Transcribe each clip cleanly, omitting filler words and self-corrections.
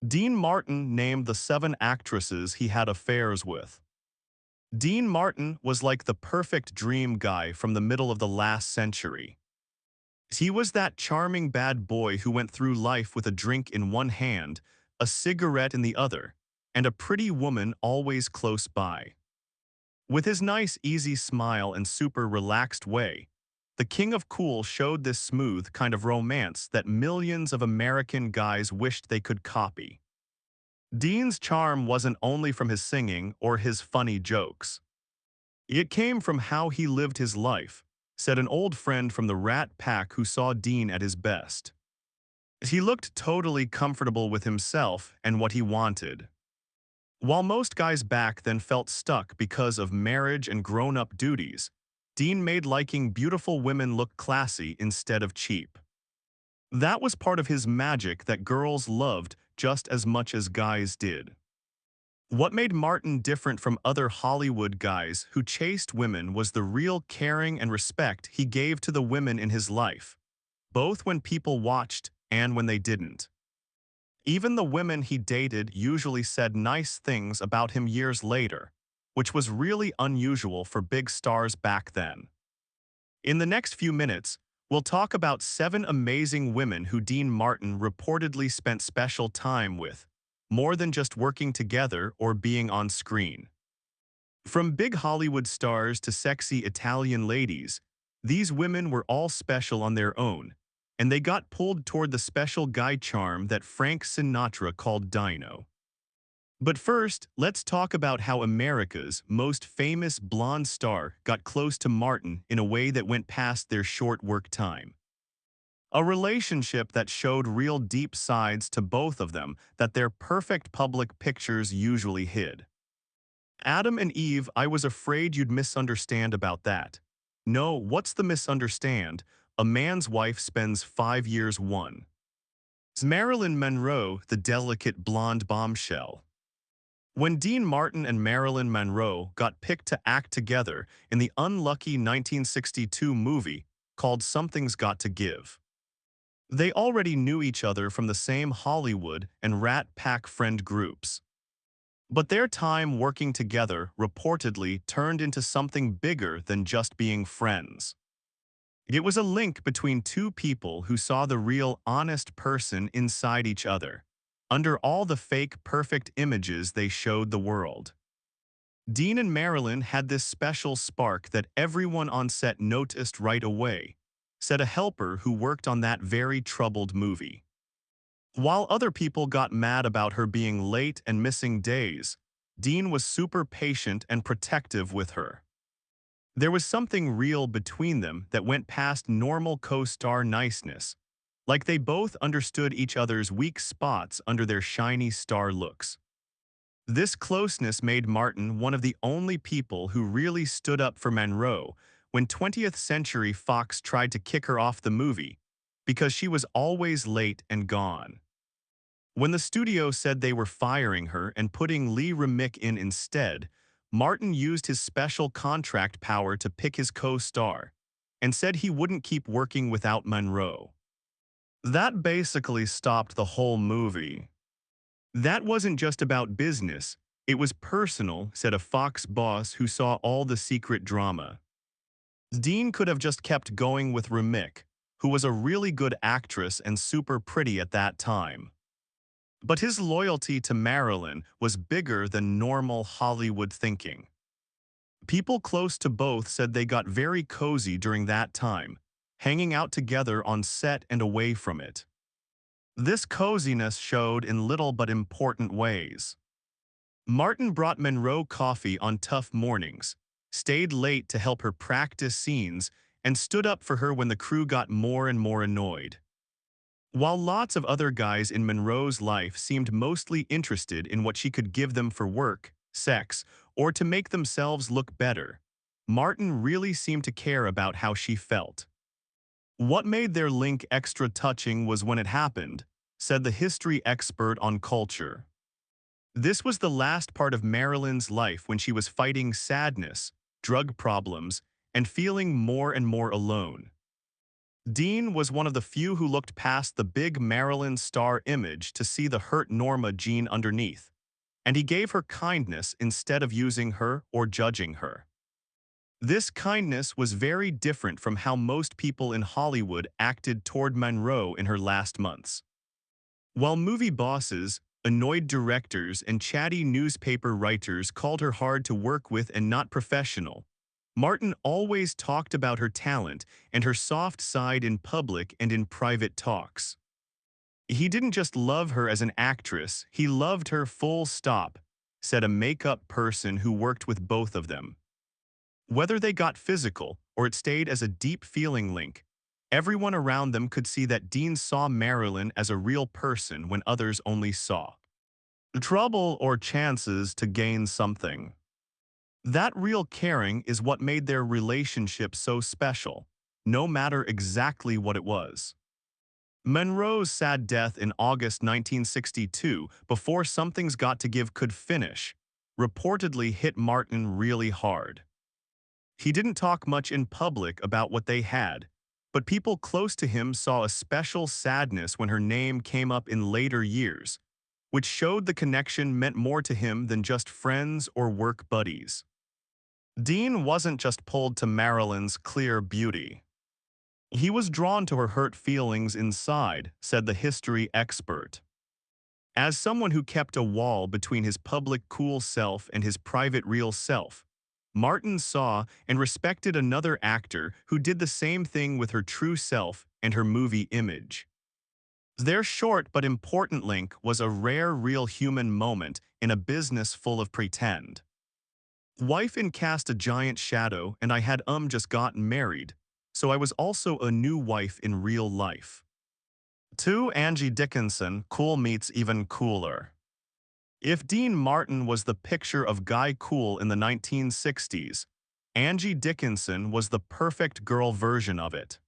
Dean Martin named the 7 actresses he had affairs with. Dean Martin was like the perfect dream guy from the middle of the last century. He was that charming bad boy who went through life with a drink in one hand, a cigarette in the other, and a pretty woman always close by. With his nice, easy smile and super relaxed way, the King of Cool showed this smooth kind of romance that millions of American guys wished they could copy. Dean's charm wasn't only from his singing or his funny jokes. It came from how he lived his life, said an old friend from the Rat Pack who saw Dean at his best. He looked totally comfortable with himself and what he wanted. While most guys back then felt stuck because of marriage and grown-up duties, Dean made liking beautiful women look classy instead of cheap. That was part of his magic that girls loved just as much as guys did. What made Martin different from other Hollywood guys who chased women was the real caring and respect he gave to the women in his life, both when people watched and when they didn't. Even the women he dated usually said nice things about him years later, which was really unusual for big stars back then. In the next few minutes, we'll talk about 7 amazing women who Dean Martin reportedly spent special time with, more than just working together or being on screen. From big Hollywood stars to sexy Italian ladies, these women were all special on their own, and they got pulled toward the special guy charm that Frank Sinatra called Dino. But first, let's talk about how America's most famous blonde star got close to Martin in a way that went past their short work time. A relationship that showed real deep sides to both of them that their perfect public pictures usually hid. Adam and Eve, I was afraid you'd misunderstand about that. No, what's the misunderstand? A man's wife spends 5 years one. Marilyn Monroe, the delicate blonde bombshell. When Dean Martin and Marilyn Monroe got picked to act together in the unlucky 1962 movie called Something's Got to Give. They already knew each other from the same Hollywood and Rat Pack friend groups. But their time working together reportedly turned into something bigger than just being friends. It was a link between two people who saw the real, honest person inside each other, under all the fake, perfect images they showed the world. Dean and Marilyn had this special spark that everyone on set noticed right away, said a helper who worked on that very troubled movie. While other people got mad about her being late and missing days, Dean was super patient and protective with her. There was something real between them that went past normal co-star niceness, like they both understood each other's weak spots under their shiny star looks. This closeness made Martin one of the only people who really stood up for Monroe when 20th Century Fox tried to kick her off the movie because she was always late and gone. When the studio said they were firing her and putting Lee Remick in instead, Martin used his special contract power to pick his co-star and said he wouldn't keep working without Monroe. That basically stopped the whole movie. That wasn't just about business, it was personal, said a Fox boss who saw all the secret drama. Dean could have just kept going with Remick, who was a really good actress and super pretty at that time. But his loyalty to Marilyn was bigger than normal Hollywood thinking. People close to both said they got very cozy during that time, hanging out together on set and away from it. This coziness showed in little but important ways. Martin brought Monroe coffee on tough mornings, stayed late to help her practice scenes, and stood up for her when the crew got more and more annoyed. While lots of other guys in Monroe's life seemed mostly interested in what she could give them for work, sex, or to make themselves look better, Martin really seemed to care about how she felt. What made their link extra touching was when it happened, said the history expert on culture. This was the last part of Marilyn's life when she was fighting sadness, drug problems, and feeling more and more alone. Dean was one of the few who looked past the big Marilyn star image to see the hurt Norma Jean underneath, and he gave her kindness instead of using her or judging her. This kindness was very different from how most people in Hollywood acted toward Monroe in her last months. While movie bosses, annoyed directors, and chatty newspaper writers called her hard to work with and not professional, Martin always talked about her talent and her soft side in public and in private talks. He didn't just love her as an actress, he loved her full stop, said a makeup person who worked with both of them. Whether they got physical or it stayed as a deep feeling link, everyone around them could see that Dean saw Marilyn as a real person when others only saw trouble or chances to gain something. That real caring is what made their relationship so special, no matter exactly what it was. Monroe's sad death in August 1962, before Something's Got to Give could finish, reportedly hit Martin really hard. He didn't talk much in public about what they had, but people close to him saw a special sadness when her name came up in later years, which showed the connection meant more to him than just friends or work buddies. Dean wasn't just pulled to Marilyn's clear beauty. He was drawn to her hurt feelings inside, said the history expert. As someone who kept a wall between his public cool self and his private real self, Martin saw and respected another actor who did the same thing with her true self and her movie image. Their short but important link was a rare real human moment in a business full of pretend. Wife in cast a giant shadow and I had just gotten married, so I was also a new wife in real life. 2. Angie Dickinson, cool meets even cooler. If Dean Martin was the picture of guy cool in the 1960s, Angie Dickinson was the perfect girl version of it.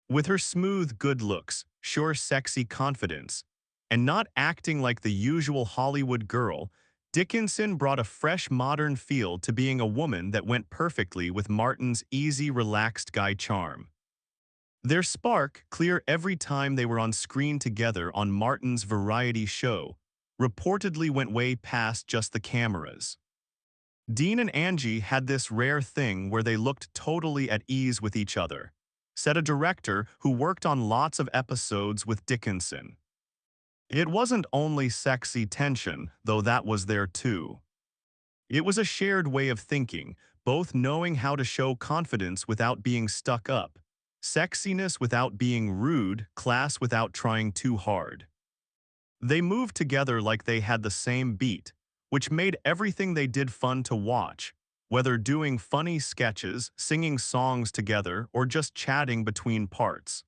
With her smooth good looks, sure sexy confidence, and not acting like the usual Hollywood girl, Dickinson brought a fresh modern feel to being a woman that went perfectly with Martin's easy relaxed guy charm. Their spark, clear every time they were on screen together on Martin's variety show, reportedly went way past just the cameras. Dean and Angie had this rare thing where they looked totally at ease with each other, said a director who worked on lots of episodes with Dickinson. It wasn't only sexy tension, though that was there too. It was a shared way of thinking, both knowing how to show confidence without being stuck up, sexiness without being rude, class without trying too hard. They moved together like they had the same beat, which made everything they did fun to watch, whether doing funny sketches, singing songs together, or just chatting between parts.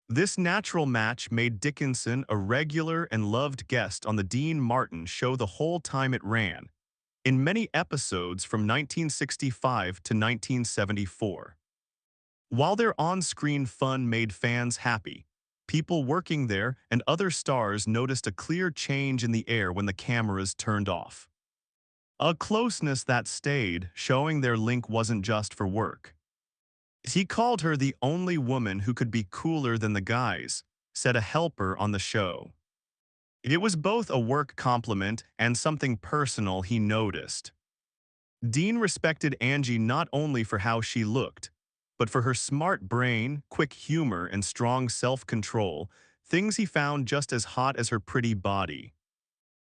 This natural match made Dickinson a regular and loved guest on the Dean Martin show the whole time it ran, in many episodes from 1965 to 1974. While their on-screen fun made fans happy, people working there and other stars noticed a clear change in the air when the cameras turned off. A closeness that stayed, showing their link wasn't just for work. He called her the only woman who could be cooler than the guys, said a helper on the show. It was both a work compliment and something personal he noticed. Dean respected Angie not only for how she looked, but for her smart brain, quick humor, and strong self-control, things he found just as hot as her pretty body.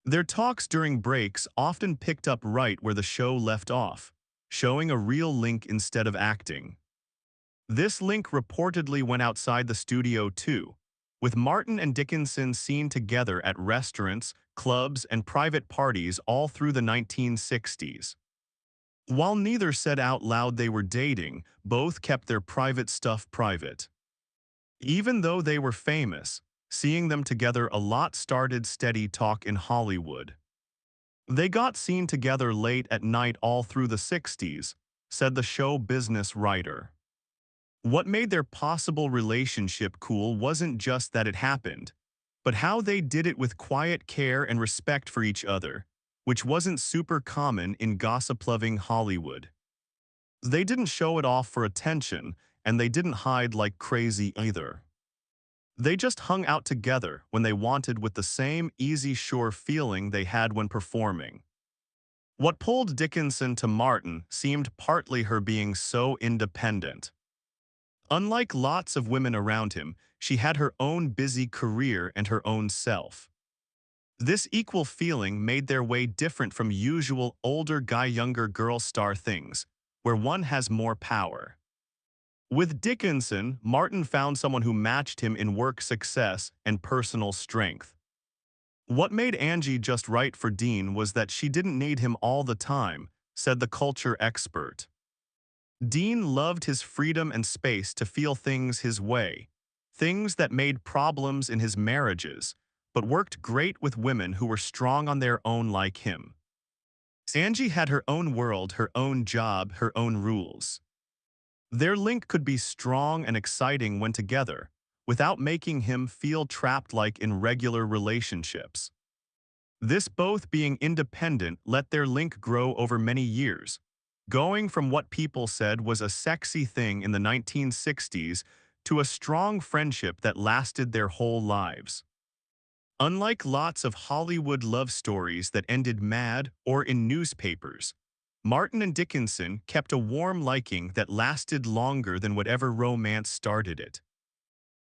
Their talks during breaks often picked up right where the show left off, showing a real link instead of acting. This link reportedly went outside the studio too, with Martin and Dickinson seen together at restaurants, clubs, and private parties all through the 1960s. While neither said out loud they were dating, both kept their private stuff private. Even though they were famous, seeing them together a lot started steady talk in Hollywood. They got seen together late at night all through the 60s, said the show business writer. What made their possible relationship cool wasn't just that it happened, but how they did it with quiet care and respect for each other, which wasn't super common in gossip-loving Hollywood. They didn't show it off for attention, and they didn't hide like crazy either. They just hung out together when they wanted with the same easy, sure feeling they had when performing. What pulled Dickinson to Martin seemed partly her being so independent. Unlike lots of women around him, she had her own busy career and her own self. This equal feeling made their way different from usual older guy younger girl star things, where one has more power. With Dickinson, Martin found someone who matched him in work success and personal strength. What made Angie just right for Dean was that she didn't need him all the time, said the culture expert. Dean loved his freedom and space to feel things his way, things that made problems in his marriages, but worked great with women who were strong on their own like him. Angie had her own world, her own job, her own rules. Their link could be strong and exciting when together, without making him feel trapped like in regular relationships. This both being independent let their link grow over many years, going from what people said was a sexy thing in the 1960s to a strong friendship that lasted their whole lives. Unlike lots of Hollywood love stories that ended mad or in newspapers, Martin and Dickinson kept a warm liking that lasted longer than whatever romance started it.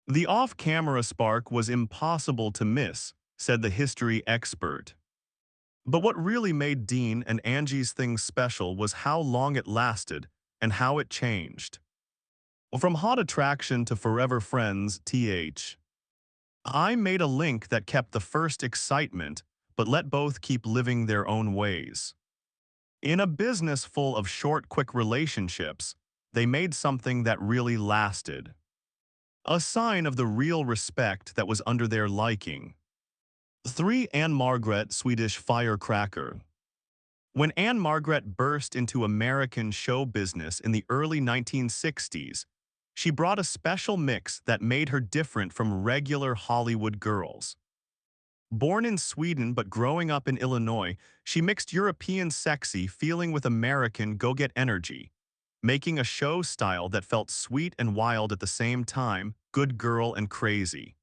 The off-camera spark was impossible to miss, said the history expert. But what really made Dean and Angie's thing special was how long it lasted and how it changed. From hot attraction to forever friends, I made a link that kept the first excitement, but let both keep living their own ways. In a business full of short, quick relationships, they made something that really lasted. A sign of the real respect that was under their liking. 3. Anne-Margrethe, Swedish firecracker. When Anne-Margrethe burst into American show business in the early 1960s, she brought a special mix that made her different from regular Hollywood girls. Born in Sweden but growing up in Illinois, she mixed European sexy feeling with American go-get energy, making a show style that felt sweet and wild at the same time, good girl and crazy.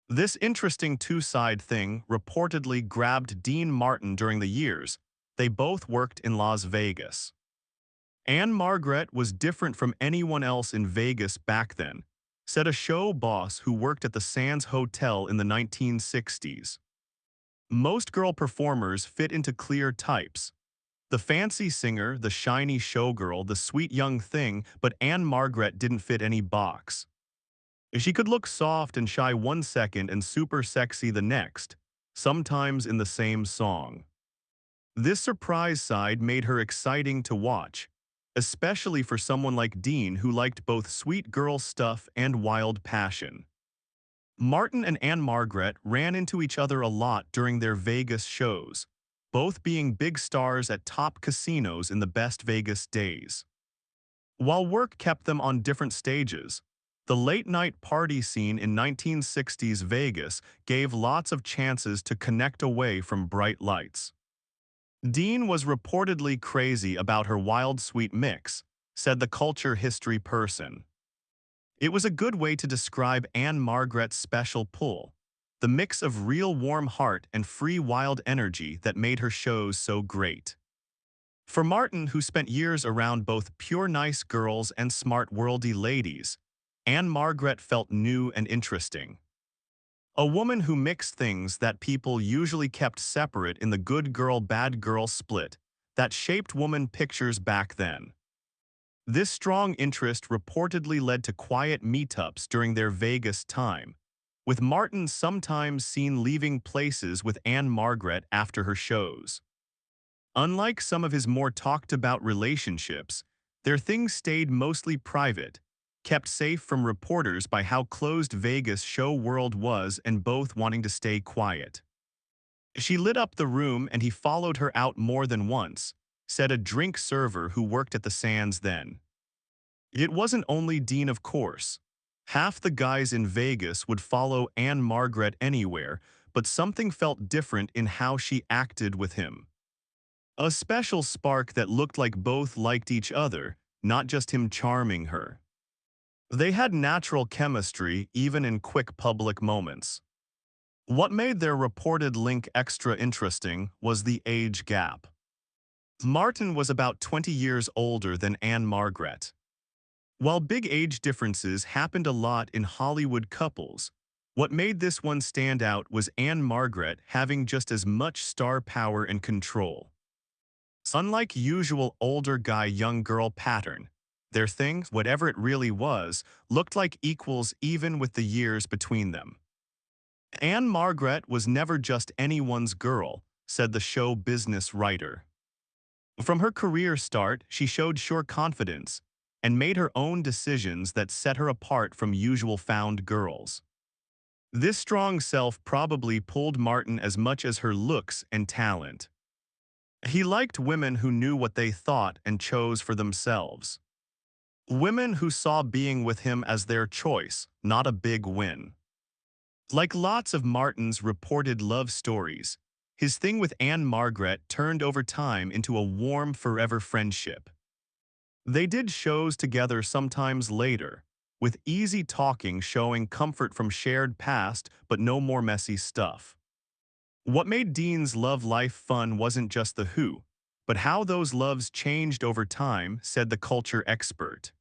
This interesting two-side thing reportedly grabbed Dean Martin during the years they both worked in Las Vegas. Anne-Margrethe was different from anyone else in Vegas back then, said a show boss who worked at the Sands Hotel in the 1960s. Most girl performers fit into clear types. The fancy singer, the shiny showgirl, the sweet young thing, but Anne-Margrethe didn't fit any box. She could look soft and shy one second and super sexy the next, sometimes in the same song. This surprise side made her exciting to watch, especially for someone like Dean who liked both sweet girl stuff and wild passion. Martin and Anne-Margrethe ran into each other a lot during their Vegas shows, both being big stars at top casinos in the best Vegas days. While work kept them on different stages, the late-night party scene in 1960s Vegas gave lots of chances to connect away from bright lights. Dean was reportedly crazy about her wild sweet mix, said the culture history person. It was a good way to describe Anne-Margrethe's special pull, the mix of real warm heart and free wild energy that made her shows so great. For Martin, who spent years around both pure nice girls and smart worldly ladies, Anne-Margrethe felt new and interesting. A woman who mixed things that people usually kept separate in the good girl bad girl split that shaped woman pictures back then. This strong interest reportedly led to quiet meetups during their Vegas time, with Martin sometimes seen leaving places with Anne-Margrethe after her shows. Unlike some of his more talked-about relationships, their things stayed mostly private, kept safe from reporters by how closed Vegas show world was and both wanting to stay quiet. She lit up the room and he followed her out more than once, said a drink server who worked at the Sands then. It wasn't only Dean, of course. Half the guys in Vegas would follow Anne-Margrethe anywhere, but something felt different in how she acted with him. A special spark that looked like both liked each other, not just him charming her. They had natural chemistry even in quick public moments. What made their reported link extra interesting was the age gap. Martin was about 20 years older than Anne-Margrethe. While big age differences happened a lot in Hollywood couples, what made this one stand out was Anne-Margrethe having just as much star power and control. Unlike usual older guy young girl pattern, their thing, whatever it really was, looked like equals even with the years between them. Anne-Margrethe was never just anyone's girl, said the show business writer. From her career start, she showed sure confidence and made her own decisions that set her apart from usual found girls. This strong self probably pulled Martin as much as her looks and talent. He liked women who knew what they thought and chose for themselves. Women who saw being with him as their choice, not a big win. Like lots of Martin's reported love stories, his thing with Anne-Margrethe turned over time into a warm forever friendship. They did shows together sometimes later, with easy talking showing comfort from shared past but no more messy stuff. What made Dean's love life fun wasn't just the who, but how those loves changed over time, said the culture expert.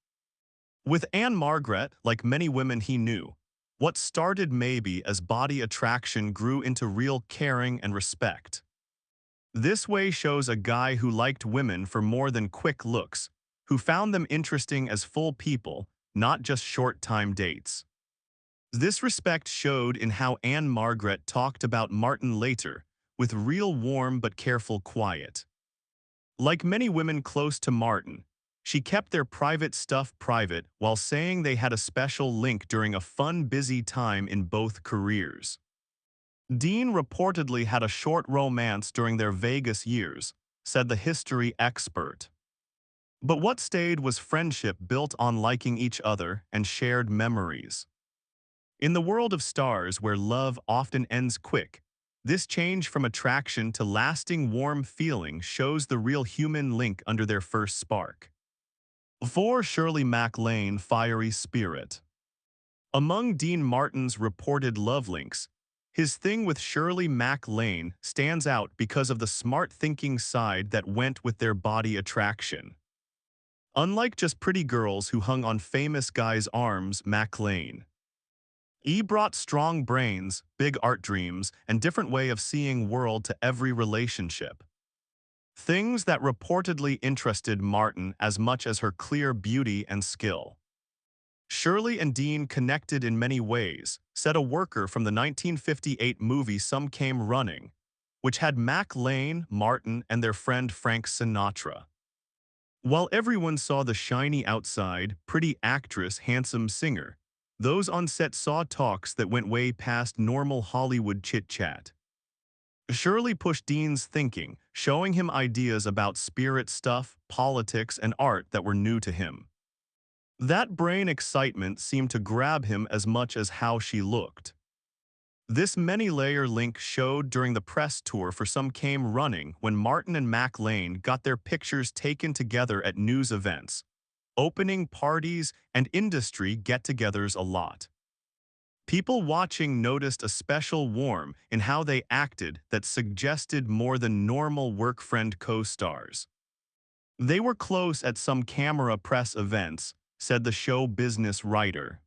With Anne-Margrethe, like many women he knew, what started maybe as body attraction grew into real caring and respect. This way shows a guy who liked women for more than quick looks, who found them interesting as full people, not just short-time dates. This respect showed in how Anne-Margrethe talked about Martin later, with real warm but careful quiet. Like many women close to Martin, she kept their private stuff private while saying they had a special link during a fun, busy time in both careers. Dean reportedly had a short romance during their Vegas years, said the history expert. But what stayed was friendship built on liking each other and shared memories. In the world of stars where love often ends quick, this change from attraction to lasting warm feeling shows the real human link under their first spark. For Shirley MacLaine, fiery spirit. Among Dean Martin's reported love links, his thing with Shirley MacLaine stands out because of the smart thinking side that went with their body attraction. Unlike just pretty girls who hung on famous guys' arms, MacLaine brought strong brains, big art dreams, and different way of seeing world to every relationship. Things that reportedly interested Martin as much as her clear beauty and skill. Shirley and Dean connected in many ways, said a worker from the 1958 movie Some Came Running, which had MacLaine, Martin, and their friend Frank Sinatra. While everyone saw the shiny outside, pretty actress, handsome singer, those on set saw talks that went way past normal Hollywood chit-chat. Shirley pushed Dean's thinking, showing him ideas about spirit stuff, politics, and art that were new to him. That brain excitement seemed to grab him as much as how she looked. This many-layer link showed during the press tour for Some Came Running when Martin and MacLaine got their pictures taken together at news events, opening parties, and industry get-togethers a lot. People watching noticed a special warmth in how they acted that suggested more than normal work-friend co-stars. They were close at some camera press events, said the show business writer.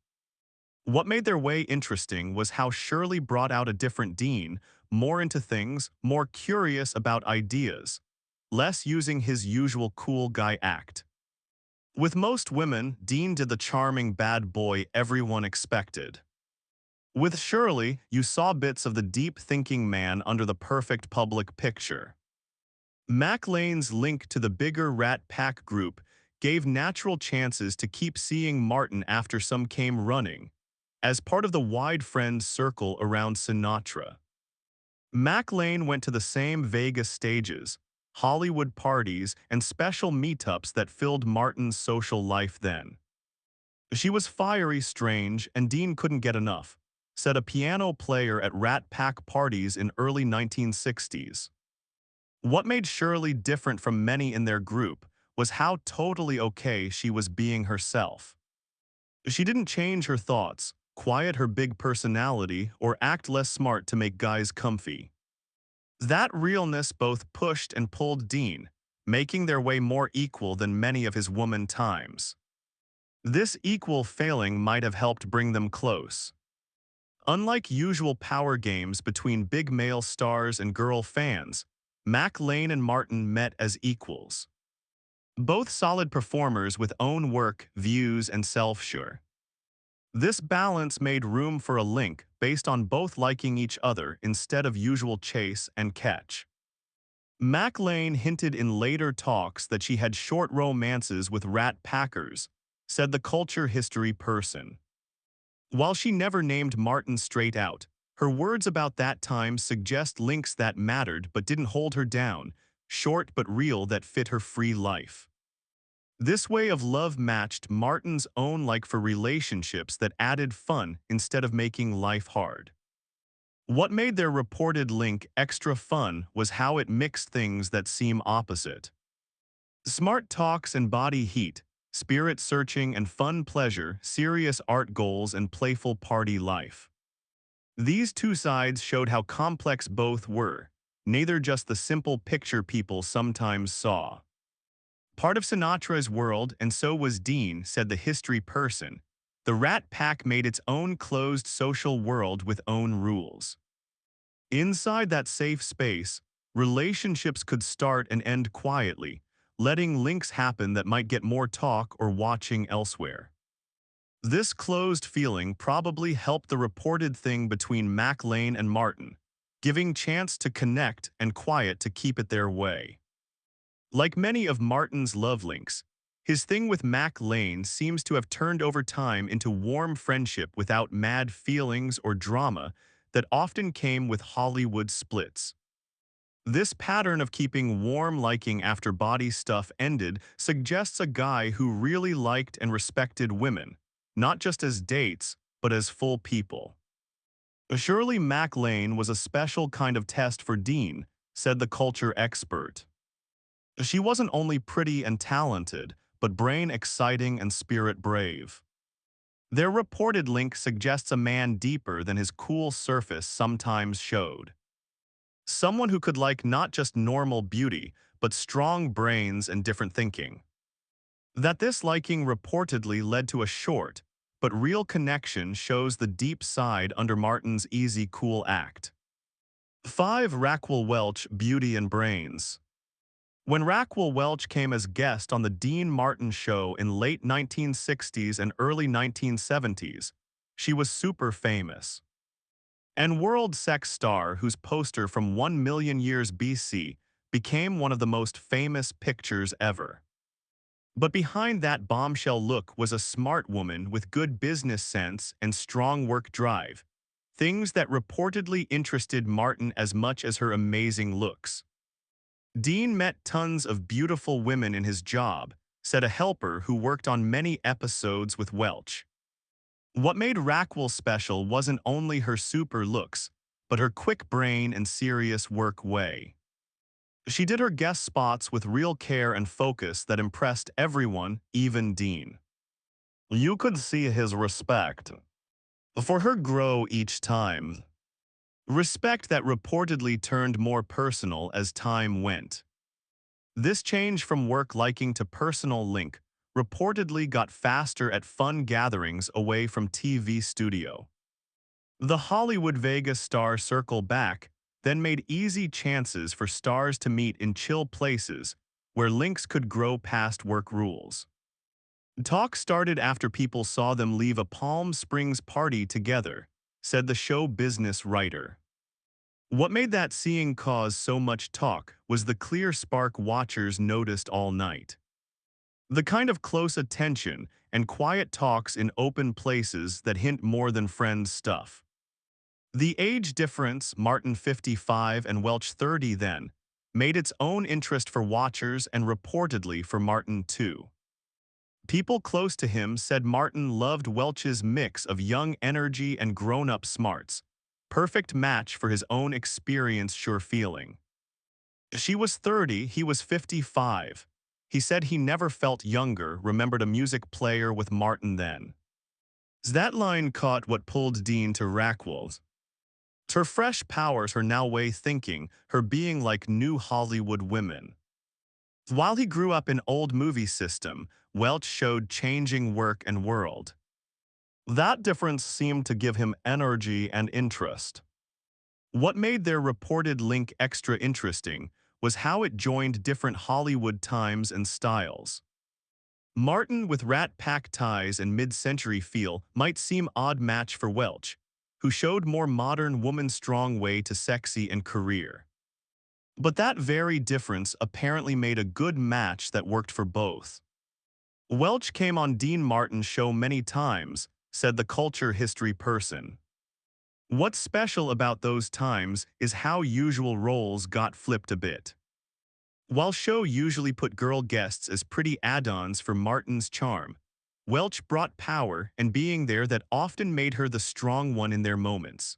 What made their way interesting was how Shirley brought out a different Dean, more into things, more curious about ideas, less using his usual cool guy act. With most women, Dean did the charming bad boy everyone expected. With Shirley, you saw bits of the deep-thinking man under the perfect public picture. MacLaine's link to the bigger Rat Pack group gave natural chances to keep seeing Martin after Some Came Running, as part of the wide friend circle around Sinatra. MacLaine went to the same Vegas stages, Hollywood parties, and special meetups that filled Martin's social life then. She was fiery, strange, and Dean couldn't get enough, said a piano player at Rat Pack parties in early 1960s. What made Shirley different from many in their group was how totally okay she was being herself. She didn't change her thoughts, quiet her big personality, or act less smart to make guys comfy. That realness both pushed and pulled Dean, making their way more equal than many of his woman times. This equal failing might have helped bring them close. Unlike usual power games between big male stars and girl fans, Mac Lane and Martin met as equals. Both solid performers with own work, views, and self-sure. This balance made room for a link based on both liking each other instead of usual chase and catch. Mac Lane hinted in later talks that she had short romances with Rat Packers, said the culture history person. While she never named Martin straight out, her words about that time suggest links that mattered but didn't hold her down, short but real that fit her free life. This way of love matched Martin's own like for relationships that added fun instead of making life hard. What made their reported link extra fun was how it mixed things that seem opposite. Smart talks and body heat, spirit searching and fun pleasure, serious art goals and playful party life. These two sides showed how complex both were, neither just the simple picture people sometimes saw. Part of Sinatra's world, and so was Dean, said the history person. The Rat Pack made its own closed social world with own rules. Inside that safe space, relationships could start and end quietly, letting links happen that might get more talk or watching elsewhere. This closed feeling probably helped the reported thing between Mac Lane and Martin, giving chance to connect and quiet to keep it their way. Like many of Martin's love links, his thing with Mac Lane seems to have turned over time into warm friendship without mad feelings or drama that often came with Hollywood splits. This pattern of keeping warm liking after body stuff ended suggests a guy who really liked and respected women, not just as dates, but as full people. Surely Mac Lane was a special kind of test for Dean, said the culture expert. She wasn't only pretty and talented, but brain exciting and spirit brave. Their reported link suggests a man deeper than his cool surface sometimes showed. Someone who could like not just normal beauty, but strong brains and different thinking. That this liking reportedly led to a short, but real connection shows the deep side under Martin's easy cool act. 5. Raquel Welch, Beauty and Brains. When Raquel Welch came as guest on the Dean Martin Show in late 1960s and early 1970s, she was super famous. And world sex star whose poster from 1 million years BC became one of the most famous pictures ever. But behind that bombshell look was a smart woman with good business sense and strong work drive, things that reportedly interested Martin as much as her amazing looks. Dean met tons of beautiful women in his job, said a helper who worked on many episodes with Welch. What made Raquel special wasn't only her super looks, but her quick brain and serious work way. She did her guest spots with real care and focus that impressed everyone, even Dean. You could see his respect for her grow each time. Respect that reportedly turned more personal as time went. This change from work liking to personal link reportedly got faster at fun gatherings away from TV studio. The Hollywood Vegas star circle back then made easy chances for stars to meet in chill places where links could grow past work rules. Talk started after people saw them leave a Palm Springs party together, said the show business writer. What made that seeing cause so much talk was the clear spark watchers noticed all night. The kind of close attention and quiet talks in open places that hint more than friends stuff. The age difference, Martin 55 and Welch 30 then, made its own interest for watchers and reportedly for Martin too. People close to him said Martin loved Welch's mix of young energy and grown-up smarts, perfect match for his own experience sure feeling. She was 30, he was 55. He said he never felt younger, remembered a music player with Martin then. That line caught what pulled Dean to Rackwell's. Her fresh powers, her now way thinking, her being like new Hollywood women. While he grew up in old movie system, Welch showed changing work and world. That difference seemed to give him energy and interest. What made their reported link extra interesting was how it joined different Hollywood times and styles. Martin, with Rat Pack ties and mid-century feel, might seem odd match for Welch, who showed more modern woman-strong way to sexy and career. But that very difference apparently made a good match that worked for both. Welch came on Dean Martin's show many times, said the culture history person. What's special about those times is how usual roles got flipped a bit. While show usually put girl guests as pretty add-ons for Martin's charm, Welch brought power and being there that often made her the strong one in their moments.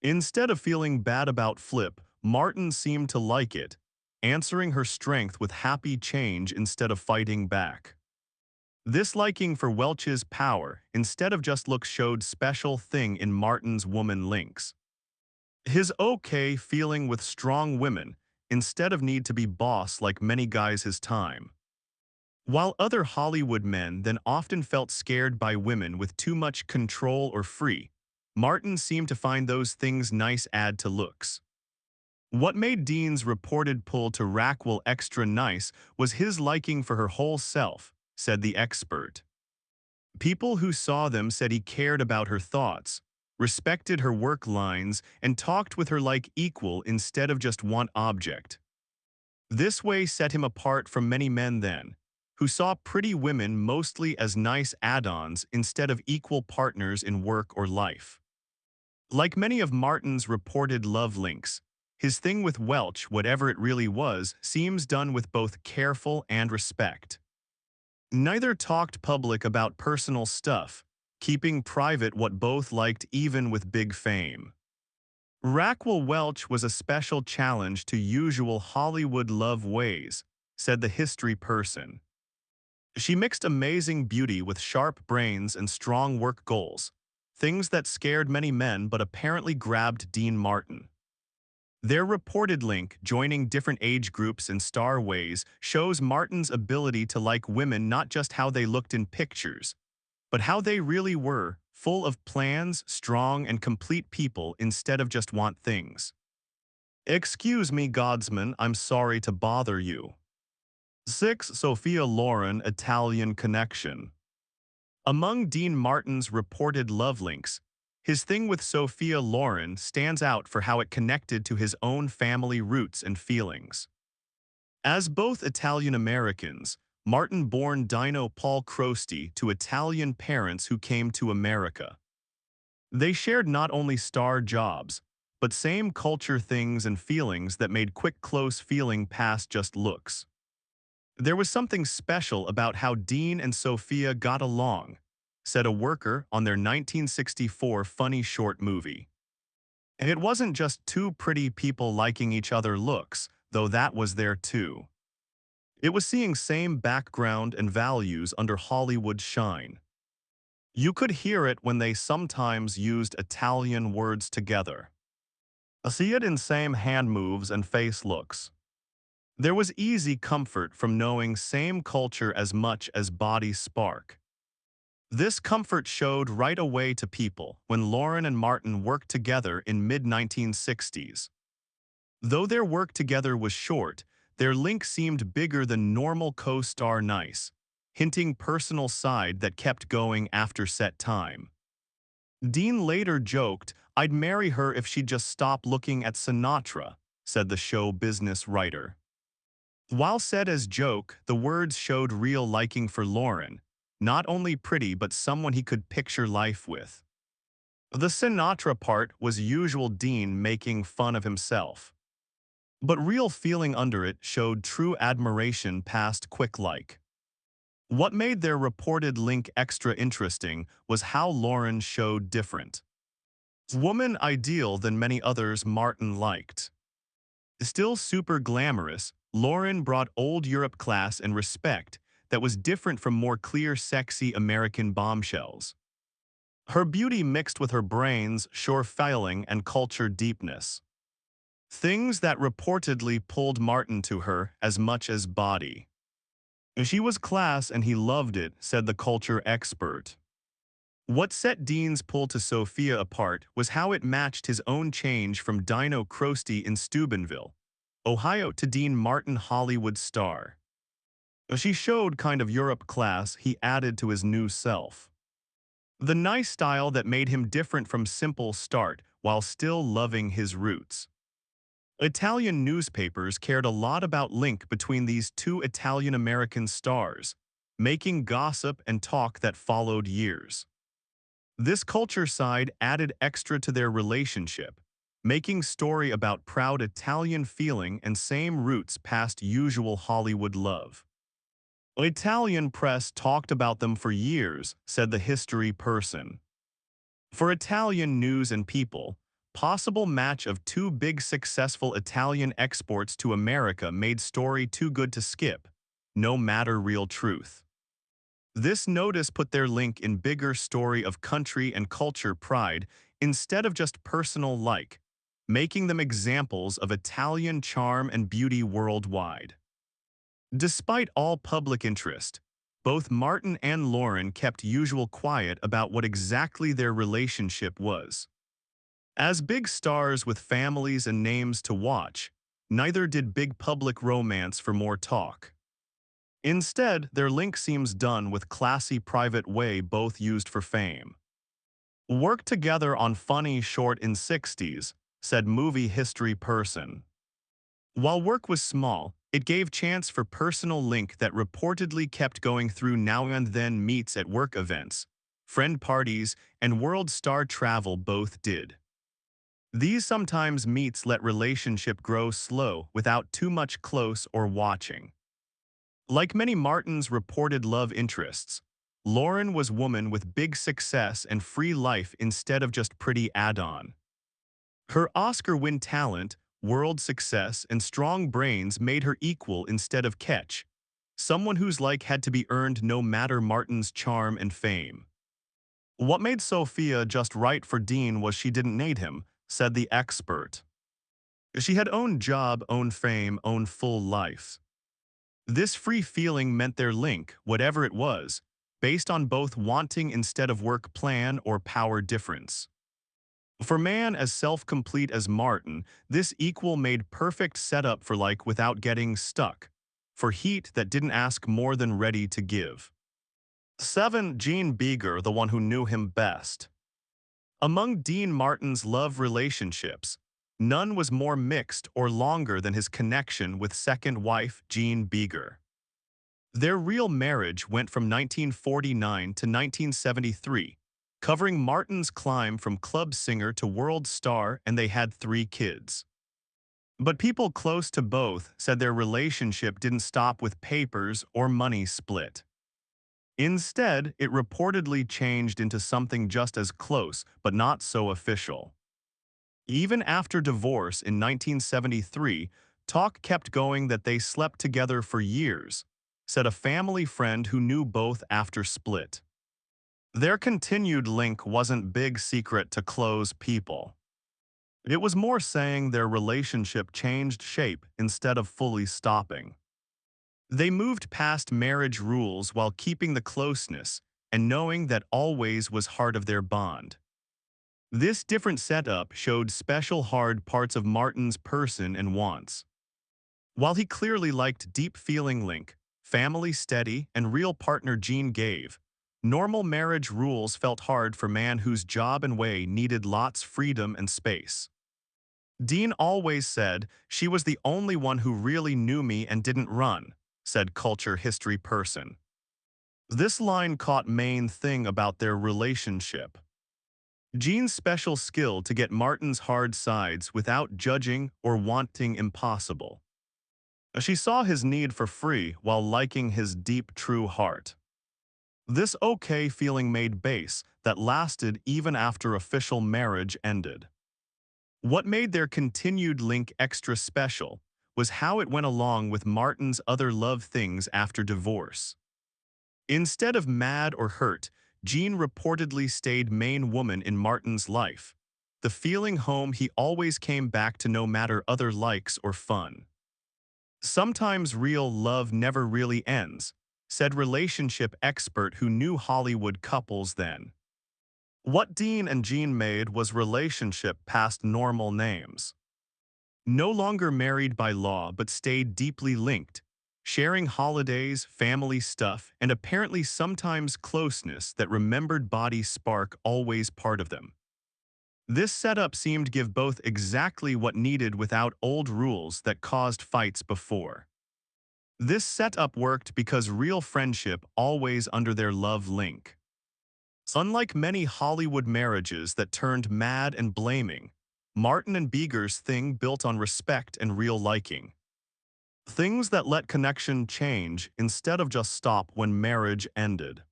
Instead of feeling bad about Flip, Martin seemed to like it, answering her strength with happy change instead of fighting back. This liking for Welch's power instead of just looks showed special thing in Martin's woman links. His okay feeling with strong women instead of need to be boss like many guys his time. While other Hollywood men then often felt scared by women with too much control or free, Martin seemed to find those things nice add to looks. What made Dean's reported pull to Rackwell extra nice was his liking for her whole self, said the expert. People who saw them said he cared about her thoughts, respected her work lines, and talked with her like equal instead of just one object. This way set him apart from many men then, who saw pretty women mostly as nice add-ons instead of equal partners in work or life. Like many of Martin's reported love links, his thing with Welch, whatever it really was, seems done with both careful and respect. Neither talked public about personal stuff, keeping private what both liked even with big fame. Rackwell Welch was a special challenge to usual Hollywood love ways, said the history person. She mixed amazing beauty with sharp brains and strong work goals, things that scared many men but apparently grabbed Dean Martin. Their reported link, joining different age groups in star ways, shows Martin's ability to like women not just how they looked in pictures, but how they really were, full of plans, strong and complete people instead of just want things. Excuse me, Godsman, I'm sorry to bother you. 6. Sophia Loren Italian connection. Among Dean Martin's reported love links, his thing with Sophia Loren stands out for how it connected to his own family roots and feelings. As both Italian-Americans, Martin born Dino Paul Crosti to Italian parents who came to America. They shared not only star jobs, but same culture things and feelings that made quick close feeling past just looks. There was something special about how Dean and Sophia got along, said a worker on their 1964 funny short movie. And it wasn't just two pretty people liking each other looks, though that was there too. It was seeing same background and values under Hollywood shine. You could hear it when they sometimes used Italian words together. See it in same hand moves and face looks. There was easy comfort from knowing same culture as much as body spark. This comfort showed right away to people when Loren and Martin worked together in mid-1960s. Though their work together was short, their link seemed bigger than normal co-star nice, hinting personal side that kept going after set time. Dean later joked, "I'd marry her if she'd just stop looking at Sinatra," said the show business writer. While said as joke, the words showed real liking for Loren, not only pretty but someone he could picture life with. The Sinatra part was usual Dean making fun of himself. But real feeling under it showed true admiration past quick like. What made their reported link extra interesting was how Loren showed different. Woman ideal than many others Martin liked. Still super glamorous, Loren brought old Europe class and respect that was different from more clear sexy American bombshells. Her beauty mixed with her brain's sure filing and culture deepness. Things that reportedly pulled Martin to her as much as body. She was class and he loved it, said the culture expert. What set Dean's pull to Sophia apart was how it matched his own change from Dino Crosty in Steubenville, Ohio to Dean Martin Hollywood star. She showed kind of Europe class he added to his new self. The nice style that made him different from simple start while still loving his roots. Italian newspapers cared a lot about link between these two Italian-American stars, making gossip and talk that followed years. This culture side added extra to their relationship, making story about proud Italian feeling and same roots past usual Hollywood love. Italian press talked about them for years, said the history person. For Italian news and people, possible match of two big successful Italian exports to America made story too good to skip, no matter real truth. This notice put their link in bigger story of country and culture pride instead of just personal like, making them examples of Italian charm and beauty worldwide. Despite all public interest, both Martin and Lauren kept usual quiet about what exactly their relationship was. As big stars with families and names to watch, neither did big public romance for more talk. Instead, their link seems done with classy private way both used for fame. Worked together on funny short in 60s, said movie history person. While work was small, it gave chance for personal link that reportedly kept going through now and then meets at work events, friend parties, and world star travel both did. These sometimes meets let relationship grow slow without too much close or watching. Like many Martin's reported love interests, Lauren was woman with big success and free life instead of just pretty add-on. Her Oscar-win talent, world success, and strong brains made her equal instead of catch, someone whose like had to be earned no matter Martin's charm and fame. What made Sophia just right for Dean was she didn't need him, said the expert. She had own job, own fame, own full life. This free feeling meant their link, whatever it was, based on both wanting instead of work plan or power difference. For man as self-complete as Martin, this equal made perfect setup for like without getting stuck, for heat that didn't ask more than ready to give. 7. Gene Beager, the one who knew him best. Among Dean Martin's love relationships, none was more mixed or longer than his connection with second wife Jean Beager. Their real marriage went from 1949 to 1973, covering Martin's climb from club singer to world star, and they had 3 kids. But people close to both said their relationship didn't stop with papers or money split. Instead, it reportedly changed into something just as close but not so official. Even after divorce in 1973, talk kept going that they slept together for years, said a family friend who knew both after split. Their continued link wasn't big secret to close people. It was more saying their relationship changed shape instead of fully stopping. They moved past marriage rules while keeping the closeness and knowing that always was heart of their bond. This different setup showed special hard parts of Martin's person and wants. While he clearly liked deep feeling link, family steady, and real partner Gene gave, normal marriage rules felt hard for man whose job and way needed lots freedom and space. Dean always said, "She was the only one who really knew me and didn't run," said culture history person. This line caught main thing about their relationship. Gene's special skill to get Martin's hard sides without judging or wanting impossible. She saw his need for free while liking his deep true heart. This okay feeling made base that lasted even after official marriage ended. What made their continued link extra special was how it went along with Martin's other love things after divorce. Instead of mad or hurt, Jean reportedly stayed main woman in Martin's life, the feeling home he always came back to no matter other likes or fun. Sometimes real love never really ends, said relationship expert who knew Hollywood couples then. What Dean and Jean made was relationship past normal names. No longer married by law but stayed deeply linked, sharing holidays, family stuff, and apparently sometimes closeness that remembered body spark always part of them. This setup seemed give both exactly what needed without old rules that caused fights before. This setup worked because real friendship always under their love link. Unlike many Hollywood marriages that turned mad and blaming, Martin and Beeger's thing built on respect and real liking. Things that let connection change instead of just stop when marriage ended.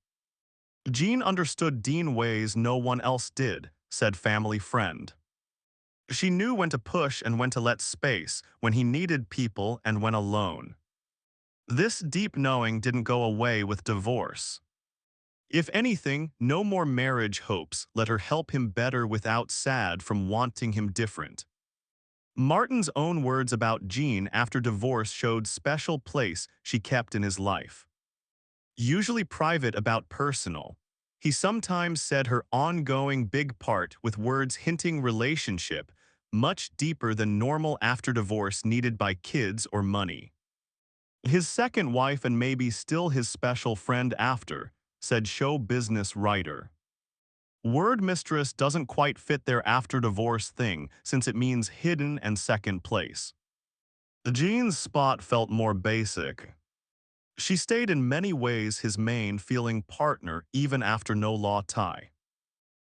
Jean understood Dean ways no one else did, said family friend. She knew when to push and when to let space, when he needed people and when alone. This deep knowing didn't go away with divorce. If anything, no more marriage hopes let her help him better without sad from wanting him different. Martin's own words about Jean after divorce showed special place she kept in his life. Usually private about personal, he sometimes said her ongoing big part with words hinting relationship much deeper than normal after divorce needed by kids or money. His second wife and maybe still his special friend after, said show business writer. Word mistress doesn't quite fit their after-divorce thing since it means hidden and second place. Jean's spot felt more basic. She stayed in many ways his main feeling partner even after no law tie.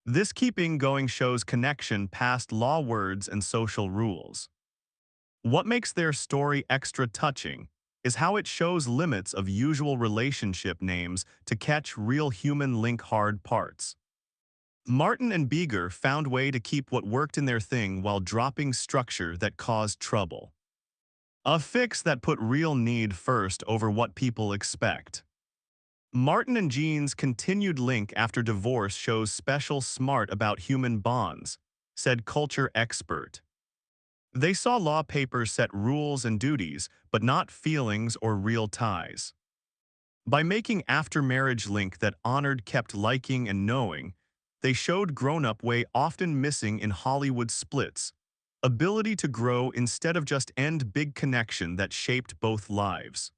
This keeping going shows connection past law words and social rules. What makes their story extra touching is how it shows limits of usual relationship names to catch real human link hard parts. Martin and Beeger found way to keep what worked in their thing while dropping structure that caused trouble. A fix that put real need first over what people expect. Martin and Jean's continued link after divorce shows special smart about human bonds, said culture expert. They saw law papers set rules and duties, but not feelings or real ties. By making after-marriage link that honored kept liking and knowing, they showed grown-up way often missing in Hollywood splits, ability to grow instead of just end big connection that shaped both lives.